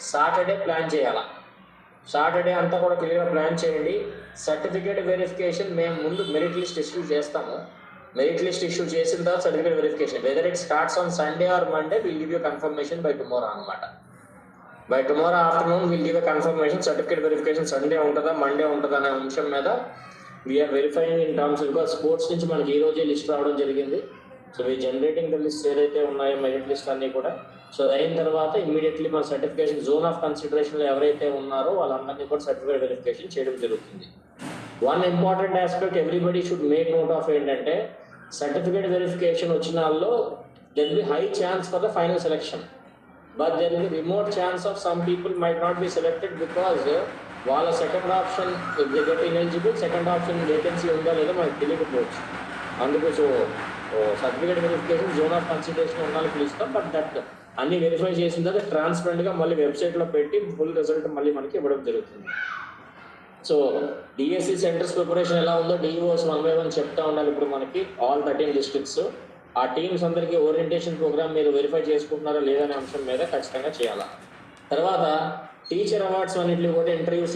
Saturday plan చేయాలా. Saturday అంతా కూడా క్లియర్గా ప్లాన్ చేయండి. సర్టిఫికేట్ వెరిఫికేషన్ మేము ముందు మెరిట్ లిస్ట్ ఇష్యూ చేస్తాము. మెరిట్ లిస్ట్ ఇష్యూ చేసిన తర్వాత certificate verification, whether it starts on Sunday or Monday, will give you confirmation by tomorrow అనమాట. By tomorrow afternoon will give a confirmation. Certificate verification Sunday ఉంటుందా Monday ఉంటుందా అనే అంశం మీద we are verifying in terms. ఇంకా sports నుంచి మనకి ఈ రోజే లిస్ట్ రావడం జరిగింది. So we generating the list ఏదైతే ఉన్నాయో మెరిట్ లిస్ట్ అన్నీ కూడా. సో అయిన తర్వాత ఇమ్మీడియట్లీ మన సర్టిఫికేషన్ జోన్ ఆఫ్ కన్సిడరేషన్లో ఎవరైతే ఉన్నారో వాళ్ళందరినీ కూడా సర్టిఫికేట్ వెరిఫికేషన్ చేయడం జరుగుతుంది. One important aspect everybody should make note of ఏంటంటే, సర్టిఫికేట్ వెరిఫికేషన్ వచ్చిన వాళ్ళలో there be high chance for the final selection, but there be remote chance of some people might not be selected because వాళ్ళ second option get ineligible, second option vacancy ఉందా లేదా మనకు తెలియకపోవచ్చు. అందుకు so certificate verification zone of consideration ఉండాలని పిలుస్తాం. But that అన్ని verify చేసిన తర్వాత ట్రాన్స్పరెంట్గా మళ్ళీ వెబ్సైట్లో పెట్టి ఫుల్ రిజల్ట్ మళ్ళీ మనకి ఇవ్వడం జరుగుతుంది. సో డిఎస్సి సెంటర్స్ ప్రిపరేషన్ ఎలా ఉందో డిఈఓస్ 1 by 1 చెప్తా ఉండాలి. ఇప్పుడు మనకి ఆల్ 13 డిస్ట్రిక్ట్స్ ఆ టీమ్స్ అందరికీ ఓరియంటేషన్ ప్రోగ్రామ్ మీరు వెరిఫై చేసుకుంటున్నారా లేదనే అంశం మీద ఖచ్చితంగా చేయాలి. తర్వాత టీచర్ అవార్డ్స్ అన్నింటిలో కూడా ఇంటర్వ్యూస్